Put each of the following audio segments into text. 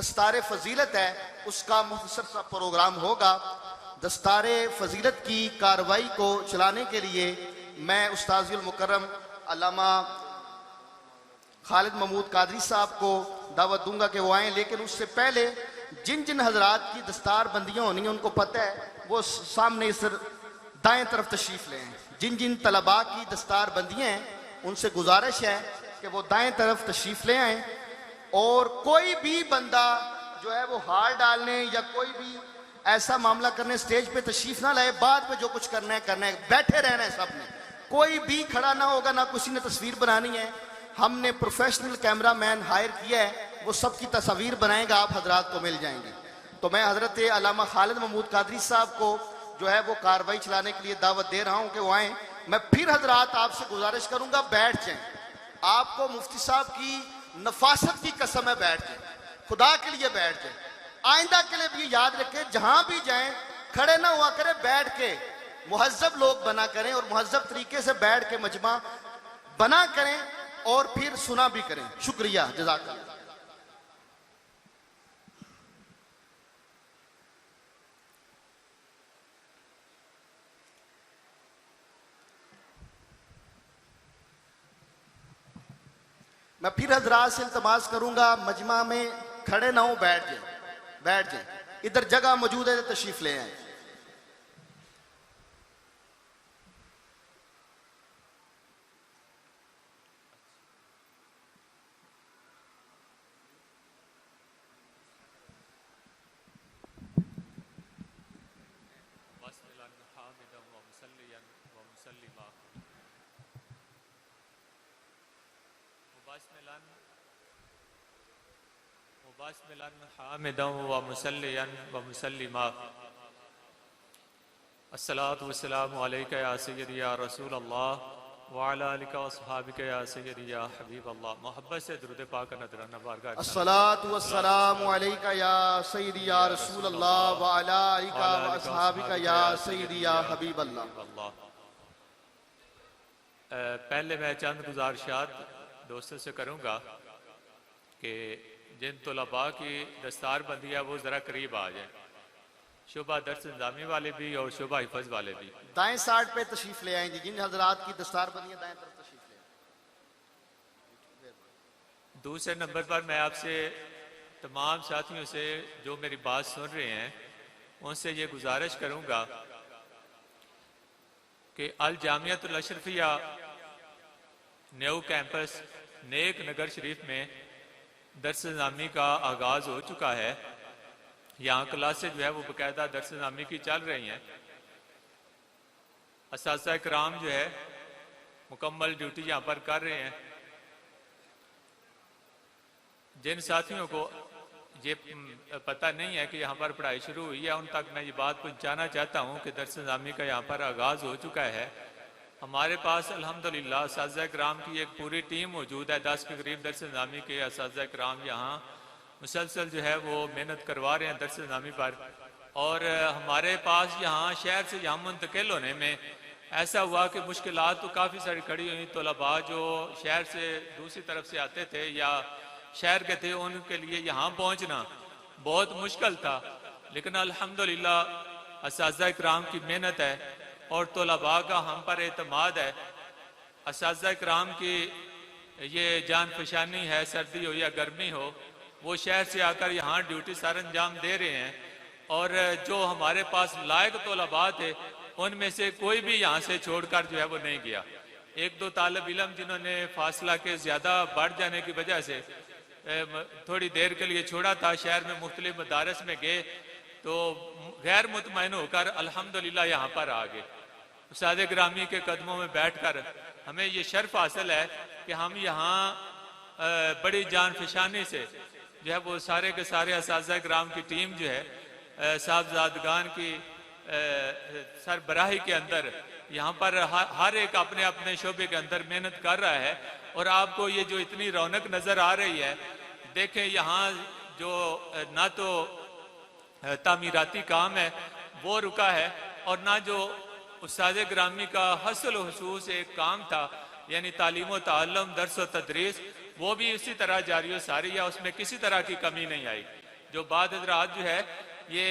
दस्तार फजीलत है उसका मुख्तसर सा प्रोग्राम होगा। दस्तार फजीलत की कार्रवाई को चलाने के लिए मैं उस्ताज़ुल मुकर्रम अल्लामा खालिद महमूद कादरी साहब को दावत दूंगा कि वो आए, लेकिन उससे पहले जिन जिन हजरात की दस्तार बंदियाँ होनी है उनको पता है वो सामने इस दाएं तरफ तशरीफ ले आए। जिन जिन तलबा की दस्तार बंदियाँ हैं उनसे गुजारिश है कि वो दाएं तरफ तशरीफ ले आए, और कोई भी बंदा जो है वो हार डालने या कोई भी ऐसा मामला करने स्टेज पे तशरीफ ना लाए। बाद में जो कुछ करना है, बैठे रहना है सबने, कोई भी खड़ा ना होगा, ना किसी ने तस्वीर बनानी है। हमने प्रोफेशनल कैमरामैन हायर किया है, वो सबकी तस्वीर बनाएगा, आप हजरात को मिल जाएंगी। तो मैं हजरत अल्लामा खालिद महमूद कादरी साहब को जो है वो कार्रवाई चलाने के लिए दावत दे रहा हूँ कि वो आए। मैं फिर हजरात आपसे गुजारिश करूंगा बैठ जाएं, आपको मुफ्ती साहब की नफासत की कसम है, बैठ जाएं, खुदा के लिए बैठ जाएं। आइंदा के लिए भी याद रखें, जहां भी जाएं खड़े ना हुआ करें, बैठ के मुहज्जब लोग बना करें और मुहज्जब तरीके से बैठ के मजमा बना करें और फिर सुना भी करें। शुक्रिया, जज़ाकल्लाह। मैं फिर हजरात से इल्तमास करूंगा, मजमा में खड़े ना हो, बैठ जाए, बैठ जाए, इधर जगह मौजूद है, तशरीफ ले आए। अस्सलातु वस्सलामु अलैका या सय्यदी या रसूल अल्लाह व अला आलिका व अस्हाबिका या सय्यदी या हबीब अल्लाह। मोहब्बत से दुरूद पाक का नजराना बारगाह। अस्सलातु वस्सलामु अलैका या सय्यदी या रसूल अल्लाह व अला आलिका व अस्हाबिका या सय्यदी या हबीब अल्लाह। पहले मैं चंद गुजारिशात दोस्तों से करूंगा कि जिन तलबा की दस्तार बंदी है वो जरा करीब आ जाए, शोभा दर्स इंजामी वाले भी और शोभा हिफज वाले भी। दाएं साइड पे तशरीफ ले आएंगे, जिन हजरात की दस्तार बंदी है दाएं तरफ तशरीफ ले आए। दूसरे नंबर पर मैं आपसे तमाम साथियों से जो मेरी बात सुन रहे हैं उनसे ये गुजारिश करूंगा कि अल जामियातुल अशरफिया न्यू कैंपस नेक नगर शरीफ में दर्स निज़ामी का आगाज़ हो चुका है। यहाँ क्लासेज जो है वो बाकायदा दर्स निज़ामी की चल रही हैं। असातिज़ा इकराम जो है मुकम्मल ड्यूटी यहाँ पर कर रहे हैं। जिन साथियों को ये पता नहीं है कि यहाँ पर पढ़ाई शुरू हुई है उन तक मैं ये बात पहुँचाना चाहता हूँ कि दर्स निज़ामी का यहाँ पर आगाज़ हो चुका है। हमारे पास अल्हम्दुलिल्लाह असातिज़ा इकराम की एक पूरी टीम मौजूद है। 10 के करीब दर्स निज़ामी के असातिज़ा इकराम यहाँ मुसलसल जो है वो मेहनत करवा रहे हैं दर्स निज़ामी पर। और हमारे पास यहाँ शहर से यहाँ मुंतकिल होने में ऐसा हुआ कि मुश्किलात तो काफ़ी सारी खड़ी हुई। तलबा जो शहर से दूसरी तरफ से आते थे या शहर के थे उनके लिए यहाँ पहुँचना बहुत मुश्किल था, लेकिन अल्हम्दुलिल्लाह असातिज़ा इकराम की मेहनत है और तलबा का हम पर एतमाद है। असातिज़ा इकराम की ये जान फशानी है, सर्दी हो या गर्मी हो, वो शहर से आकर यहाँ ड्यूटी सर अंजाम दे रहे हैं। और जो हमारे पास लायक तलबा थे उनमें से कोई भी यहाँ से छोड़कर जो है वो नहीं गया। एक दो तालिब इल्म जिन्होंने फासला के ज़्यादा बढ़ जाने की वजह से थोड़ी देर के लिए छोड़ा था, शहर में मुख्तलिफ मदारस में गए तो गैर मुतमईन होकर अल्हम्दुलिल्लाह यहाँ पर आ गए। उस्ताद ग्रामी के कदमों में बैठकर हमें ये शर्फ हासिल है कि हम यहाँ बड़ी जान फिशानी से जो है वो सारे के सारे असातिज़ा इकराम की टीम जो है साहबजादगान की सरबराही के अंदर यहाँ पर हर एक अपने अपने शोबे के अंदर मेहनत कर रहा है। और आपको ये जो इतनी रौनक नज़र आ रही है, देखें यहाँ जो ना तो तामीराती काम है वो रुका है और ना जो उस्ताद ग्रामी का हसल हुसूस एक काम था यानी तालीम व ताल्लुम दर्स व तदरीस, वो भी इसी तरह जारी व सारी है, उसमें किसी तरह की कमी नहीं आई। जो बाद हजरात जो है ये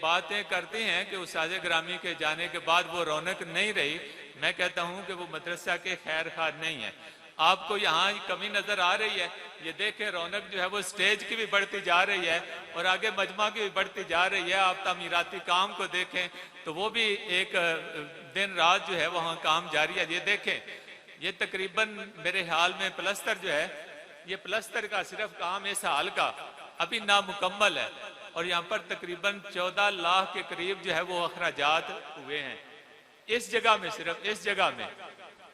बातें करते हैं कि उस्ताद ग्रामी के जाने के बाद वो रौनक नहीं रही, मैं कहता हूँ कि वो मदरसा के खैर खा नहीं है। आपको यहाँ कमी नजर आ रही है, ये देखें रौनक जो है वो स्टेज की भी बढ़ती जा रही है और आगे मजमा की भी बढ़ती जा रही है। आप तामीराती काम को देखें तो वो भी एक दिन रात जो है वहाँ काम जारी है। ये देखें, ये तकरीबन मेरे ख्याल में प्लस्तर जो है, ये प्लस्तर का सिर्फ काम इस हाल का अभी नामुकम्मल है और यहाँ पर तकरीबन 14 लाख के करीब जो है वो अखराजात हुए हैं इस जगह में, सिर्फ इस जगह में।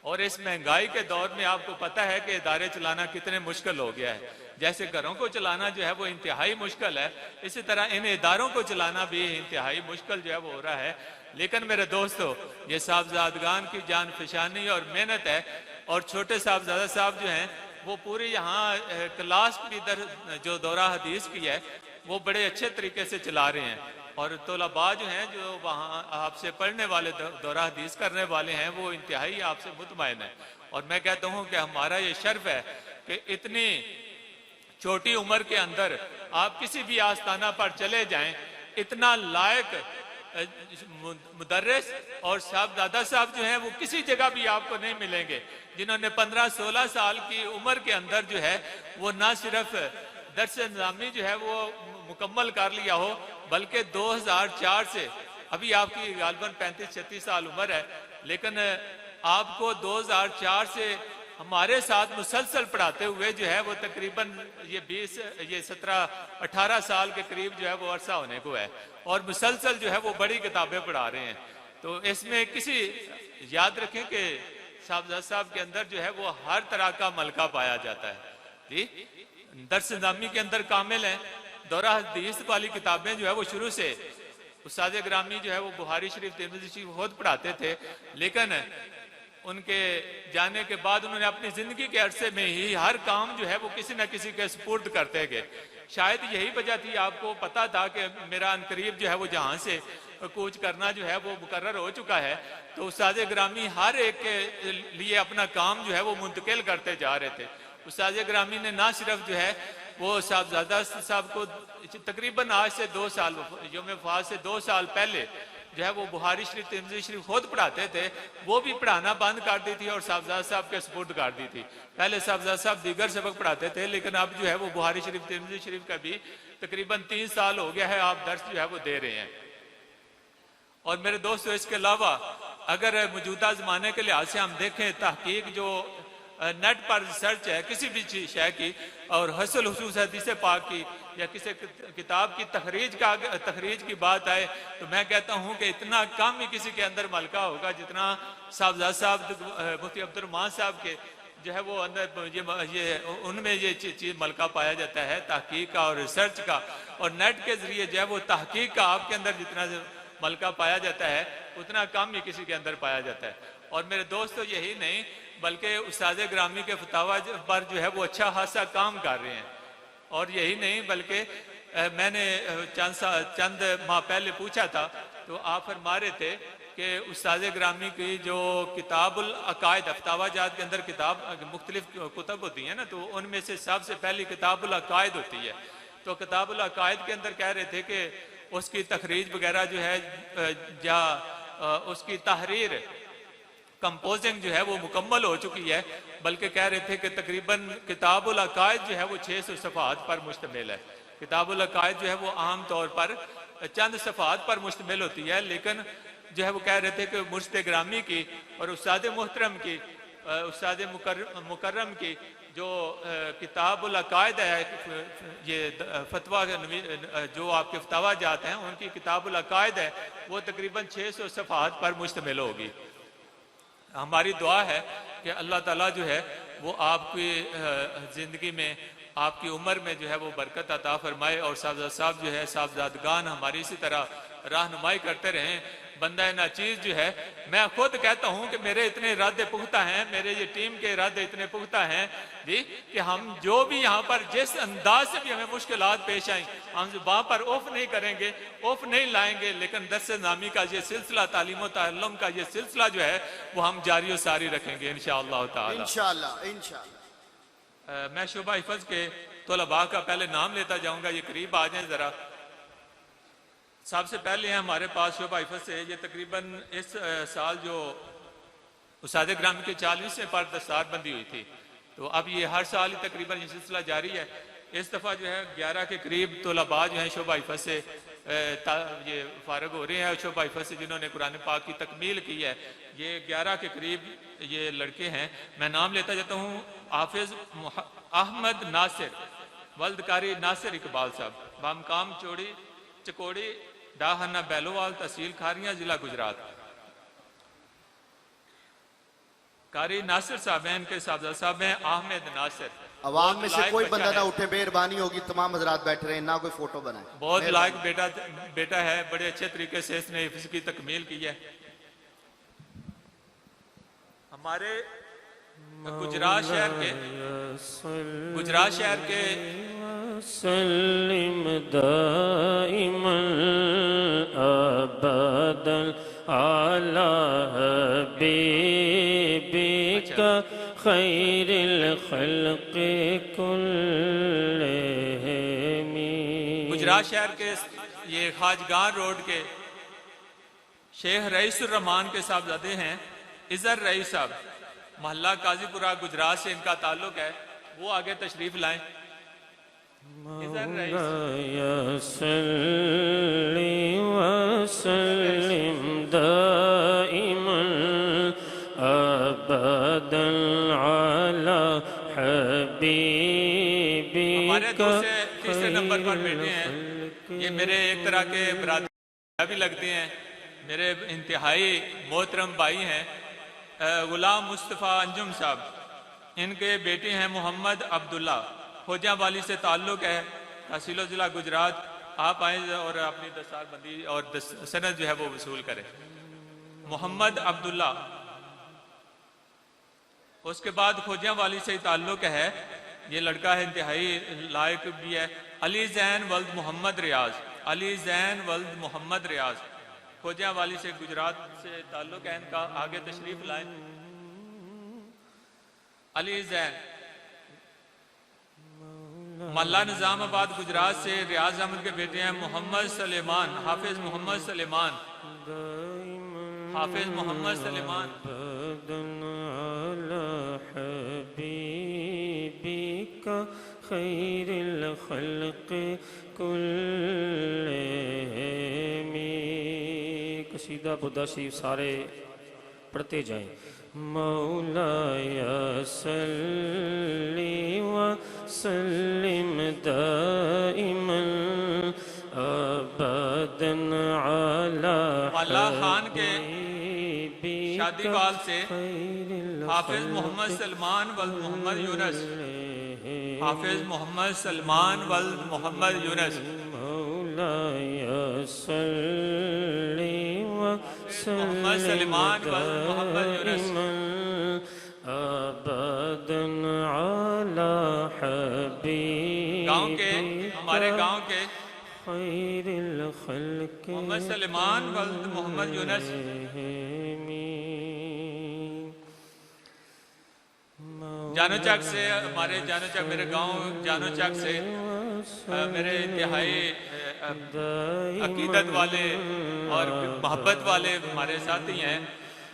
और इस महंगाई के दौर में आपको पता है कि इदारे चलाना कितने मुश्किल हो गया है। जैसे घरों को चलाना जो है वो इंतहाई मुश्किल है, इसी तरह इन इदारों को चलाना भी इंतहाई मुश्किल जो है वो हो रहा है। लेकिन मेरे दोस्तों, ये साहबजादगान की जान फिशानी और मेहनत है और छोटे साहबजादा साहब जो हैं वो पूरी यहाँ क्लास की जो दौरा हदीस की है वो बड़े अच्छे तरीके से चला रहे हैं और तलबा जो हैं जो वहाँ आपसे पढ़ने वाले दौरा हदीस करने वाले हैं वो इंतहाई आपसे मुतमईन है। और मैं कहता हूँ कि हमारा ये शर्फ है कि इतनी छोटी उम्र के अंदर आप किसी भी आस्थाना पर चले जाएं, इतना लायक मुदर्रिस और साहबजादा साहब जो हैं वो किसी जगह भी आपको नहीं मिलेंगे, जिन्होंने 15-16 साल की उम्र के अंदर जो है वो ना सिर्फ दर्स निज़ामी जो है वो मुकम्मल कर लिया हो, बल्कि 2004 से अभी आपकी गालबन 35-36 साल उम्र है, लेकिन आपको 2004 से हमारे साथ मुसलसल पढ़ाते हुए जो है वो तकरीबन ये 17-18 साल के करीब जो है वो अरसा होने को है और मुसलसल जो है वो बड़ी किताबें पढ़ा रहे हैं। तो इसमें किसी याद रखें कि साहबजादा साहब के अंदर जो है वो हर तरह का मलका पाया जाता है जी। दर्स निज़ामी के अंदर कामिल है, दौरा हदीस वाली किताबें जो है वो शुरू से उस्ताद ग्रामी जो है वो बुखारी शरीफ तिरमिज़ी शरीफ खुद पढ़ाते थे, लेकिन उनके जाने के बाद उन्होंने अपनी जिंदगी के अरसे में ही हर काम जो है वो किसी न किसी के सुपुर्द करते गए। शायद यही वजह थी, आपको पता था कि मेरा अनकरीब जो है वो जहाँ से कूच करना जो है वो मुकर्रर हो चुका है, तो उस्ताद ग्रामी हर एक के लिए अपना काम जो है वो मुंतकिल करते जा रहे थे। उस्ताद ग्रामी ने ना सिर्फ जो है वो साहबजादा साहब को तकरीबन आज से 2 साल यौम वफात से 2 साल पहले जो है वो बुखारी शरीफ तिरमिज़ी शरीफ खुद पढ़ाते थे, वो भी पढ़ाना बंद कर दी थी और साहबजादा साहब के सुपुर्द कर दी थी। पहले साहबजादा साहब दीगर सबक पढ़ाते थे, लेकिन अब जो है वो बुखारी शरीफ तिरमिज़ी शरीफ का भी तकरीबन 3 साल हो गया है आप दर्स जो है वो दे रहे हैं। और मेरे दोस्तों, इसके अलावा अगर मौजूदा जमाने के लिहाज से हम देखें, तहकीक जो नेट पर रिसर्च है किसी भी शय की और हसल हुसूस हदीस पाक की या किसी किताब की तखरीज की बात आए, तो मैं कहता हूँ कि इतना कम ही किसी के अंदर मलका होगा जितना साहबजादा साहब मुफ्ती अब्दुर्रहमान साहब के जो है वो अंदर ये उनमें ये चीज मलका पाया जाता है तहकीक का और रिसर्च का। और नेट के जरिए जो है वो तहकीक का आपके अंदर जितना मलका पाया जाता है उतना कम ही किसी के अंदर पाया जाता है। और मेरे दोस्तों, यही नहीं बल्कि उस्ताद ग्रामी के फतावा पर जो है वो अच्छा खासा काम कर रहे हैं। और यही नहीं बल्कि मैंने चंद माह पहले पूछा था तो आप फरमा रहे थे कि उस्ताद ग्रामी की जो किताबुल अकायद फतावाजात के अंदर किताब मुख्तलिफ कुतब होती हैं ना, तो उनमें से सबसे पहली किताबुल अकायद होती है। तो किताबुल अकायद के अंदर कह रहे थे कि उसकी तखरीज वगैरह जो है या उसकी तहरीर कंपोजिंग जो है वो मुकम्मल हो चुकी है, बल्कि कह रहे थे कि तकरीबन किताबुल अकायद जो है वो 600 सफ़हात पर मुश्तमिल है। किताबुल अकायद जो है वो आम तौर पर चंद सफ़हात पर मुश्तमिल होती है, लेकिन जो है वो कह रहे थे कि मुर्शिद ग्रामी की और उस्ताद मोहतरम की उस्ताद मुकर्रम की जो किताबुल अकायद है, ये फतवा जो आपके फतावा जाते हैं उनकी किताबुल अकायद है, वो तकरीबन 600 सफ़हात पर मुश्तमिल होगी। हमारी दुआ है कि अल्लाह ताला जो है वो आपकी ज़िंदगी में आपकी उम्र में जो है वो बरकत अता फरमाए और साहबजादा साहब जो है साहबजादगान हमारी इसी तरह रहनुमाई करते रहें। बंदा नाचीज़ जो है, मैं खुद कहता हूँ कि मेरे इतने इरादे पुख्ता हैं, मेरे ये टीम के इरादे इतने पुख्ता हैं जी कि हम जो भी यहाँ पर जिस अंदाज से भी हमें मुश्किलात पेश आई हम वहाँ पर ऑफ नहीं करेंगे, ऑफ नहीं लाएंगे, लेकिन दर्स नामी का ये सिलसिला तालीम ताल्लुम का ये सिलसिला जो है वो हम जारी और सारी रखेंगे इंशाअल्लाह ताला। इंशाअल्लाह इंशाअल्लाह। मैं शोबा हिफज के तलबा का पहले नाम लेता जाऊंगा, ये करीब आ जाए ज़रा। सबसे पहले हैं हमारे पास शोभा हिफत से, ये तकरीबन इस साल जो उस्ताद ग्रामी के 40वें पर दस्तार बंदी हुई थी, तो अब ये हर साल ही तकरीबन ये सिलसिला जारी है। इस दफ़ा जो है 11 के करीब तलबा जो हैं शोभा हिफत से ये फारग हो रहे हैं। शोभा हिफत से जिन्होंने कुरान पाक की तकमील की है, ये 11 के करीब ये लड़के हैं। मैं नाम लेता जाता हूँ। हाफिज अहमद नासिर, वल्दकारी नासिर इकबाल साहब, बामकाम चोड़ी चकोड़ी डाहना बैलोवाल, तहसील खारियां, जिला गुजरात। कारी नासिर साहब हैं, इनके साहबजादा साहब हैं अहमद नासिर। अवाम में से कोई बंदा ना है, उठे, मेहरबानी होगी, तमाम हजरात बैठ रहे हैं, ना कोई फोटो बनाए। बहुत लायक बेटा है, बड़े अच्छे तरीके से इसने हिफ्ज़ की तकमील की है। हमारे गुजरात शहर के सल्लिम दाइमन अबदल अला हबीबिका खैरिल खल्क़ कुल्लिहिम। गुजरात शहर के ये खाजगान रोड के शेख रईसुर रहमान के साहबजादे हैं इज़र रईस साहब, मोहल्ला काजीपुरा, गुजरात से इनका ताल्लुक है। वो आगे तशरीफ लाएं। इज़र रईस सल्ली वसल्लिम दाइमन अबदन अला हबीबिका। तीसरे नंबर पर बैठे हैं, ये मेरे एक तरह के बरादर भी लगते हैं, मेरे इंतहाई मोहतरम भाई हैं, गुलाम मुस्तफ़ा अंजुम साहब। इनके बेटे हैं मोहम्मद अब्दुल्ला, खोजा वाली से ताल्लुक़ है, तहसील ज़िला गुजरात। आप आए और अपनी दस्तारबंदी और सनद जो है वो वसूल करें। मोहम्मद अब्दुल्ला। उसके बाद खोजा वाली से ताल्लुक़ है, ये लड़का है, इंतहाई लायक भी है, अली जैन वल्द मोहम्मद रियाज। अली जैन वल्द मोहम्मद रियाज, खोजा वाली से गुजरात से ताल्लुक़ है इनका। आगे तशरीफ लाएं। अली जैन मल्ला निज़ामाबाद गुजरात से रियाज अहमद के बेटे हैं मोहम्मद सलेमान, हाफिज मोहम्मद सलेमान, हाफिज मोहम्मद सलेमान। हबीबिका खैरिल खल्क़ कुल्लिहिम। कसीदा बुदा शरीफ सारे पढ़ते जाएं। मौलाया सल्ली वसल्लिम दाइमन अबदन अला मल्ला खान के शादीवाल से हाफिज मोहम्मद सलमान वल्द मोहम्मद यूनस, हाफिज मोहम्मद सलमान वल्द मोहम्मद यूनस। मौलाया सल्ली मोहम्मद सलमान वल्द मोहम्मद यूनस। अबदन अला हबीबिका। गांव के, हमारे गांव के खैरिल खल्क़ मोहम्मद सलमान वल्द मोहम्मद यूनस। जानोचक से, हमारे जानोचक, मेरे गांव जानोचक से मेरे इंतहाई अकीदत वाले और मोहब्बत वाले हमारे साथी हैं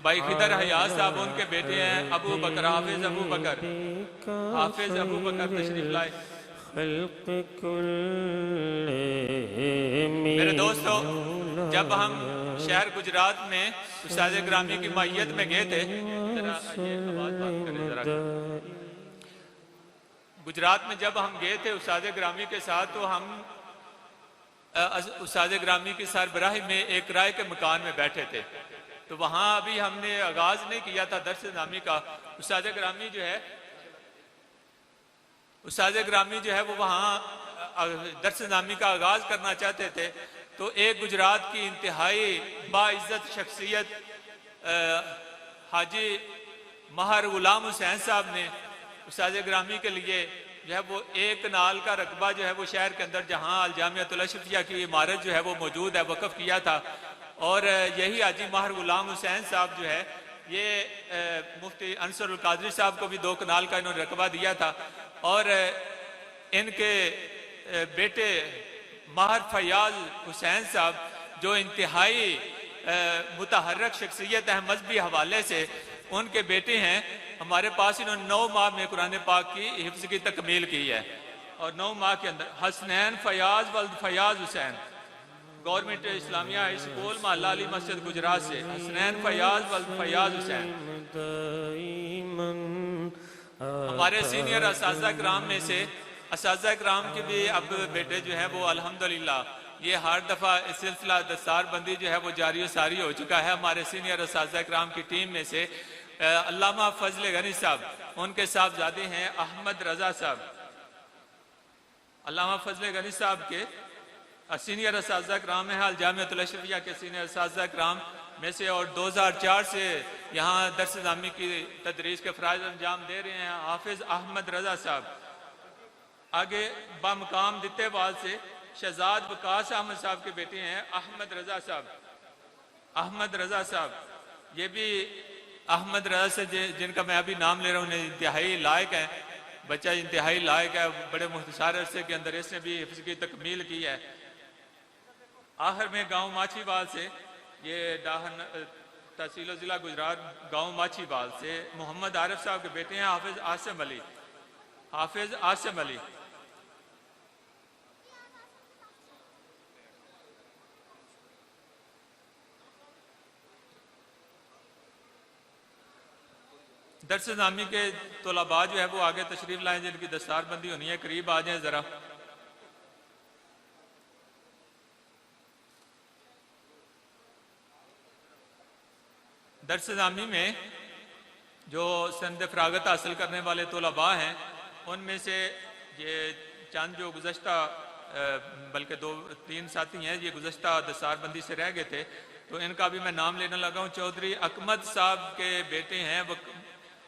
भाई खिदर हयाज साहब। उनके बेटे हैं अबू बकर, हाफिज अबू बकर, हाफिज अबू बकर तशरीफ लाए। मेरे दोस्तों, जब हम शहर गुजरात में उस्ताद ग्रामी की माहियत में गए थे, गुजरात में जब हम गए थे उस्ताद ग्रामी के साथ, तो हम उस्ताद ग्रामी की सरबराही में एक राय के मकान में बैठे थे। तो वहाँ अभी हमने आगाज नहीं किया था दर्स नामी का। उस्ताद ग्रामी जो है वो वहाँ दर्स नामी का आगाज करना चाहते थे। तो एक गुजरात की इंतहाई बाइज्जत शख्सियत हाजी महर गुलाम हुसैन साहब ने उस्ताद ग्रामी के लिए जो है वो एक नाल का रकबा जो है वो शहर के अंदर जहाँ अल-जामियातुल अशरफिया की इमारत जो है वो मौजूद है, वक़फ़ किया था। और यही हाजी महर गुलाम हुसैन साहब जो है ये मुफ्ती अंसरुल कादरी साहब को भी 2 कनाल का इन्होंने रकबा दिया था। और इनके बेटे माहर फयाज हुसैन साहब जो इंतहाई मुतहर्रक शख्सियत है मजहबी हवाले से, उनके बेटे हैं। हमारे पास इन्होंने 9 माह में कुरान पाक की हिफ्ज़ की तकमील की है। और 9 माह के अंदर हसनैन फयाज वल्द Fayaz Hussain, government Islamia high school महल्ला अली मस्जिद गुजरात से, हसनैन फयाज वल्द फयाज हुसैन। हमारे सीनियर असातिज़ा कराम में से असातिज़ा कराम के भी अब बेटे जो हैं वो अल्हम्दुलिल्लाह ये हर दफ़ा इस सिलसिला दस्तार बंदी जो है वो जारी व सारी हो चुका है। हमारे सीनियर असातिज़ा कराम की टीम में से अल्लामा फजल गनी साहब, उनके साहबजादे हैं अहमद रजा साहब। अल्लामा फजल गनी साहब के सीनियर असातिज़ा कराम में हाल जामिअतुल अशरफिया के सीनियर असातिज़ा कराम में से, और 2004 से यहाँ दर्स निज़ामी की तदरीस के फ़राइज़ अंजाम दे रहे हैं हाफिज़ अहमद रजा साहब। आगे बामकाम दित्तेवाल से शहजाद वकास अहमद साहब के बेटे हैं अहमद रजा साहब। अहमद रजा साहब ये भी अहमद रजा से जिनका मैं अभी नाम ले रहा हूँ, इंतहाई लायक है, बच्चा इंतहाई लायक है। बड़े मुख्तसार अरसे के अंदर इसने भी हिफ्ज़ की तकमील की है। आखिर में गांव माछीवाल से ये डाहन तहसील ज़िला गुजरात गांव माछीवाल से मोहम्मद आरिफ साहब के बेटे हैं हाफिज़ आसिम अली। हाफिज़ आसिम अली दर्स निज़ामी के तलबा जो है वो आगे तशरीफ लाएं, जिनकी दस्तार बंदी होनी है, करीब आ जाएं जरा। दर्स निज़ामी में जो सनद फ़रागत हासिल करने वाले तलबा हैं उनमें से ये चंद जो गुज़श्ता बल्कि 2-3 साथी हैं ये गुज़श्ता दस्तार बंदी से रह गए थे, तो इनका भी मैं नाम लेने लगा हूँ। चौधरी अकमद साहब के बेटे हैं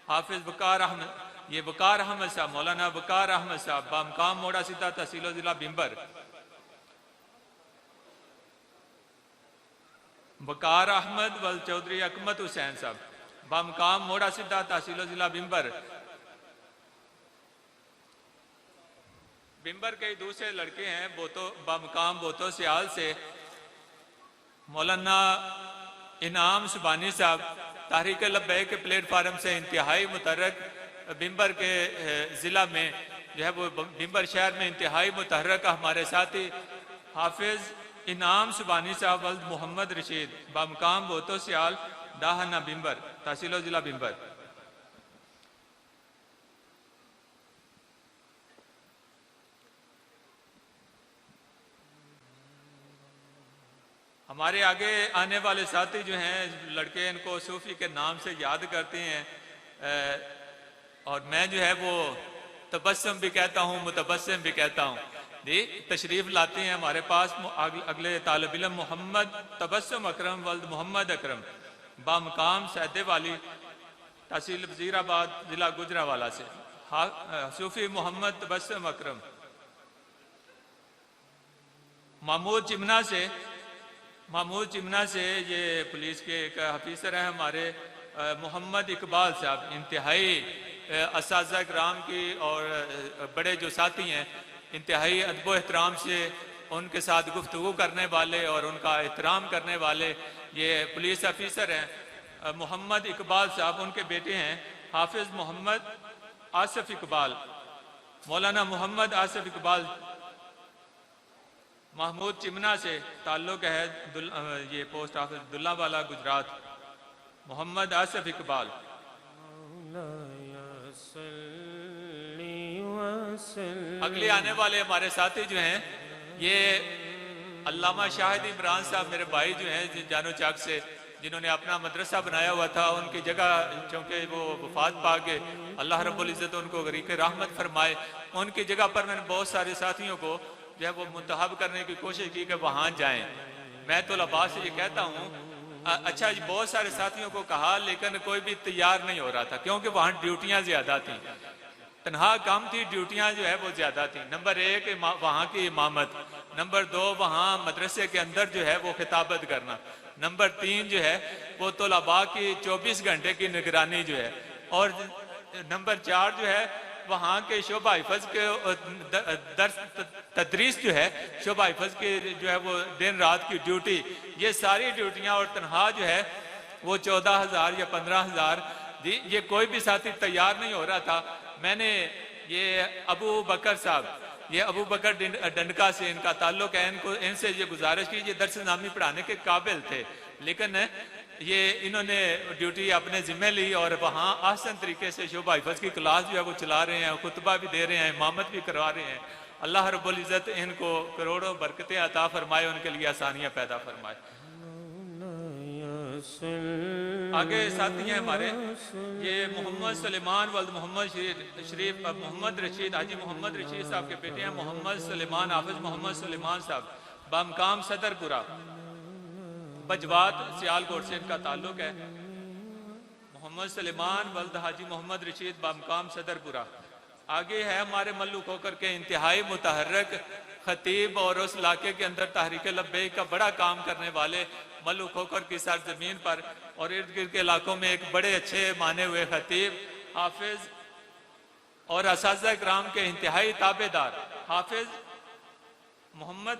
हाफिज़ वकार अहमद, ये वकार अहमद साहब, मौलाना वकार अहमद साहब, बामकाम मोड़ा सीधा तहसील ज़िला बिम्बर। वकार अहमद वल चौधरी अकमद हुसैन साहब, बामकाम मोड़ा सीधा तहसील ज़िला बिम्बर। बिम्बर के दूसरे लड़के हैं बामकाम बोतो सियाल से मौलाना इनाम सुबानी साहब, तहरीक लब्बैक के प्लेटफार्म से इंतहाई मुतहर्रक, बिम्बर के ज़िला में जो है वो बिम्बर शहर में इंतहाई मुतहर्रक हमारे साथी हाफिज़ इनाम सुबानी साहब वल्द मोहम्मद रशीद, बामकाम बोतो सियाल दाहना बिम्बर तहसील ज़िला बिम्बर। हमारे आगे आने वाले साथी जो हैं लड़के, इनको सूफ़ी के नाम से याद करते हैं, और मैं जो है वो तबस्सुम भी कहता हूँ, मुतबस्सिम भी कहता हूँ। जी तशरीफ़ लाते हैं हमारे पास अगले तालिब इल्म मोहम्मद तबस्सुम अकरम वल्द मोहम्मद अकरम, बामकाम सैदे वाली तहसील वज़ीराबाद ज़िला गुजरावाला से सूफ़ी मोहम्मद तबस्सुम अकरम। महमूद चिमना से ये पुलिस के एक ऑफिसर हैं हमारे मोहम्मद इकबाल साहब, इंतहाई असातिज़ा कराम की और बड़े जो साथी हैं इंतहाई अदब एहतराम से उनके साथ गुफ्तगू करने वाले और उनका एहतराम करने वाले ये पुलिस ऑफिसर हैं मोहम्मद इकबाल साहब। उनके बेटे हैं हाफिज़ मोहम्मद आसिफ इकबाल, मौलाना मोहम्मद आसिफ इकबाल। महमूद चिमना से ताल्लुक़ है ये पोस्ट ऑफिस दुल्लावाला गुजरात, मोहम्मद आसिफ इकबाल। अगले आने वाले हमारे साथी जो हैं ये अल्लामा शाहिद इमरान साहब, मेरे भाई जो हैं जानो चाक से, जिन्होंने अपना मदरसा बनाया हुआ था, उनकी जगह चूँकि वो वफात पा गए, अल्लाह रब्बुल इज़्ज़त उनको गरीक़ रहमत फरमाए। उनकी जगह पर मैंने बहुत सारे साथियों को जो है वो मुंतखब करने की कोशिश की कि वहाँ जाएं। मैं तो तलबा से ये कहता हूँ, अच्छा बहुत सारे साथियों को कहा लेकिन कोई भी तैयार नहीं हो रहा था, क्योंकि वहाँ ड्यूटियाँ ज़्यादा थी, तनहा कम थी, ड्यूटियाँ जो है वो ज़्यादा थी। नंबर 1 वहाँ की इमामत, नंबर 2 वहाँ मदरसे के अंदर जो है वो खिताबत करना, नंबर 3 जो है वो तलबा की 24 घंटे की निगरानी जो है, और नंबर 4 जो है वहाँ के शोबा हिफज के दर्स तदरीस जो है, शोबा हिफज के जो है वो दिन रात की ड्यूटी, ये सारी ड्यूटियाँ और तनख्वाह जो है वो 14,000 या 15,000 जी। ये कोई भी साथी तैयार नहीं हो रहा था। मैंने ये अबू बकर साहब, ये अबू बकर डंडका से इनका ताल्लुक है, इनसे ये गुजारिश की, ये दर्स नामी पढ़ाने के काबिल थे, लेकिन ये इन्होंने ड्यूटी अपने जिम्मे ली और वहाँ आसान तरीके से शोबा हिफज की क्लास जो है वो चला रहे हैं, खुतबा भी दे रहे हैं, इमामत भी करवा रहे हैं। अल्लाह रब्बुल इज़्ज़त इनको करोड़ों बरकतें अता फरमाए, उनके लिए आसानियाँ पैदा फरमाए। आगे साथी हैं हमारे ये मोहम्मद सलेमान वल्द मोहम्मद शरीफ मोहम्मद रशीद, हाजी मोहम्मद रशीद साहब के बेटे हैं मोहम्मद सलेमान हाफिज मोहम्मद सलेमान साहब, बामकाम सदरपुरा बजवात सियालकोट से इनका ताल्लुक है। मोहम्मद सलेमान वल्द हाजी मोहम्मद रशीद बामकाम सदरपुरा। आगे है हमारे मल्लू खोकर के इंतहाई मुतहर्रक खतीब और उस इलाके के अंदर तहरीक लब्बैक का बड़ा काम करने वाले मल्लू खोकर की सरजमीन पर और इर्द गिर्द के इलाकों में एक बड़े अच्छे माने हुए खतीब, हाफिज और असातिज़ा इकराम के इंतहाई ताबेदार हाफिज मोहम्मद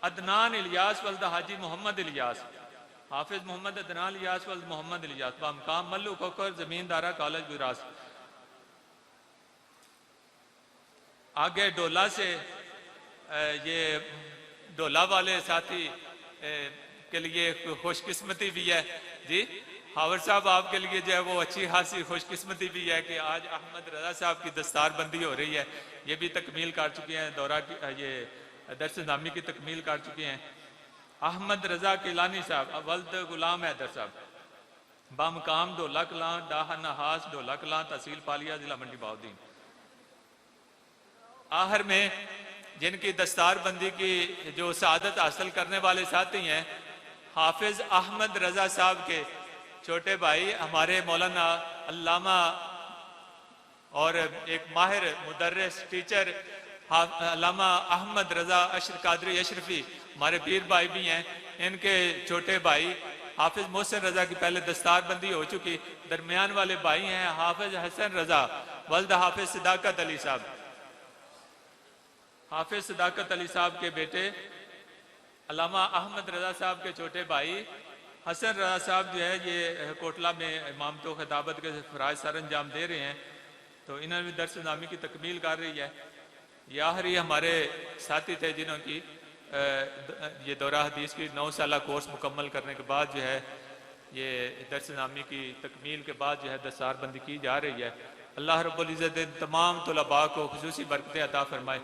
अदनान इलियास वल्द हाजी मोहम्मद इलियास, हाफिज मोहम्मद अदनान इलियास वल्द मोहम्मद इलियास बामकाम मल्लू खोकर जमींदारा कॉलेज विरास। आगे डोला से ये डोला वाले साथी के लिए खुशकिस्मती भी है जी। हावर साहब आपके लिए जो है वो अच्छी खासी खुशकिस्मती भी है कि आज अहमद रजा साहब की दस्तार बंदी हो रही है। ये भी तकमील कर चुके हैं, दौरा की ये दर्स नामी की तकमील कर चुके हैं। अहमद रजा किलानी साहब वल्द गुलाम हैदर साहब बामकाम डोला कलां डाह नहास डोला कलां तहसील पालिया जिला मंडी बाउद्दीन। आखिर में जिनकी दस्तार बंदी की जो सआदत हासिल करने वाले साथी हैं, हाफिज अहमद रजा साहब के छोटे भाई हमारे मौलाना अल्लामा और एक माहिर मुदर्रिस टीचर अल्लामा अहमद रजा कादरी अशरफी हमारे पीर भाई भी हैं। इनके छोटे भाई हाफिज मोहसिन रजा की पहले दस्तार बंदी हो चुकी, दरमियान वाले भाई हैं हाफिज हसन रजा वल्द हाफिज सदाकत अली साहब। हाफिज सदाकत अली साहब के बेटे अल्लामा अहमद रजा साहब के छोटे भाई हसन रजा साहब जो है ये कोटला में इमाम तो खिताबत के फराज सर अंजाम दे रहे हैं, तो इन्होंने भी दर्स नामी की तकमील कर रही है। ये आखिरी हमारे साथी थे जिन्हों की ये दौरा हदीस की 9 साला कोर्स मुकम्मल करने के बाद जो है ये दर्स नामी की तकमील के बाद जो है दस्तार बंदी की जा रही है। अल्लाह रब्बुल इज़्ज़त तमाम तुलबा को खुसूसी बरकतें अता फरमाए।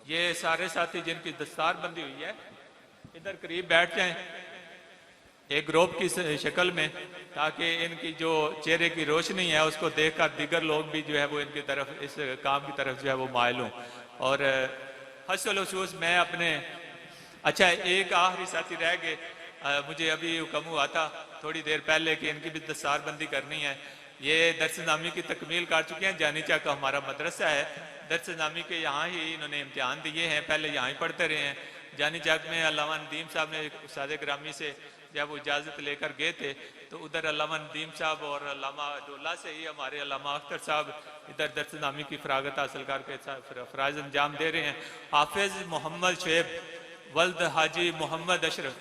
ये सारे साथी जिनकी दस्तार बंदी हुई है इधर करीब बैठ जाएं एक ग्रुप की शक्ल में, ताकि इनकी जो चेहरे की रोशनी है उसको देखकर दीगर लोग भी जो है वो इनकी तरफ इस काम की तरफ जो है वो मायल हों। और हसल वसूस मैं अपने अच्छा एक आखिरी साथी रह गए, मुझे अभी हुक्म हुआ था थोड़ी देर पहले कि इनकी भी दस्तार बंदी करनी है। ये दर्स नामी की तकमील कर चुके हैं। जानीचा का हमारा मदरसा है, दर्स नामी के यहाँ ही इन्होंने इम्तिहान दिए हैं, पहले यहाँ ही पढ़ते रहे हैं। जानी चाक में अल्लामा नदीम साहब ने उस्ताद ग्रामी से जब वो इजाज़त लेकर गए थे तो उधर अल्लामा नदीम साहब और अल्लामा डोला से ही हमारे अल्लामा अख्तर साहब इधर दर्स नामी की फरागत हासिल करके फराज अंजाम दे रहे हैं। हाफिज मोहम्मद शुएब वल्द हाजी मोहम्मद अशरफ,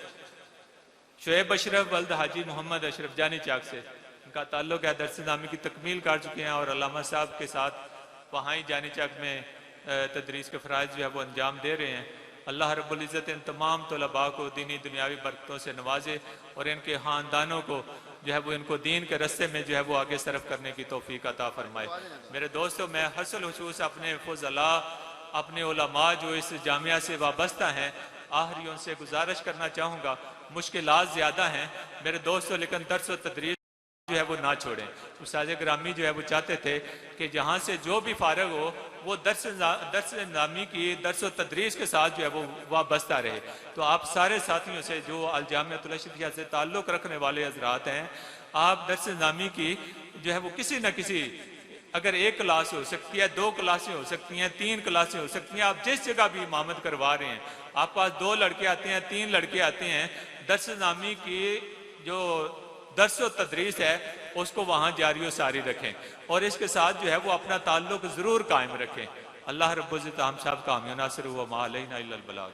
शुएब अशरफ वल्द हाजी मोहम्मद अशरफ जानी चाक से इनका ताल्लुक है, दर्स नामी की तकमील कर चुके हैं और अल्लामा साहब के साथ वहाँ ही जानी चाक में तदरीस के फ़राइज़ जो है वो अंजाम दे रहे हैं। अल्लाह रब्बुल इज़्ज़त इन तमाम तलबा को दीनी दुनियावी बरकतों से नवाजे और इनके ख़ानदानों को जो है वो इनको दीन के रस्ते में जो है वो आगे सरफ करने की तौफीक अता फरमाए। मेरे दोस्तों, मैं हसल हुसूस अपने फुज़ला अपने उलमा जो इस जामिया से वाबस्ता हैं आखिरी उनसे गुजारिश करना चाहूँगा, मुश्किलात ज़्यादा हैं मेरे दोस्तों, लेकिन दर्स व तदरीस जो है वो ना छोड़ें। उस्ताद ग्रामी जो है वो चाहते थे कि जहाँ से जो भी फारग हो वो दर्स नामी की दर्स व तदरीस के साथ जो है वो वाबस्ता रहे। तो आप सारे साथियों से जो अल-जामिअतुल अशरिया से ताल्लुक़ रखने वाले हजरात हैं, आप दर्स नामी की जो है वो किसी न किसी, अगर एक क्लास हो सकती है, 2 क्लासें हो सकती हैं, 3 क्लासें हो सकती हैं, आप जिस जगह भी इमामत करवा रहे हैं, आप पास 2 लड़के आते हैं, 3 लड़के आते हैं, दर्स नामी की जो दर्स व तदरीस है उसको वहाँ जारी व सारी रखें और इसके साथ जो है वो अपना ताल्लुक ज़रूर कायम रखें। अल्लाह रब्बुल इज़्ज़त हम सब कामयाब नासिर हुआ मा अलैना इल्लल बलाग।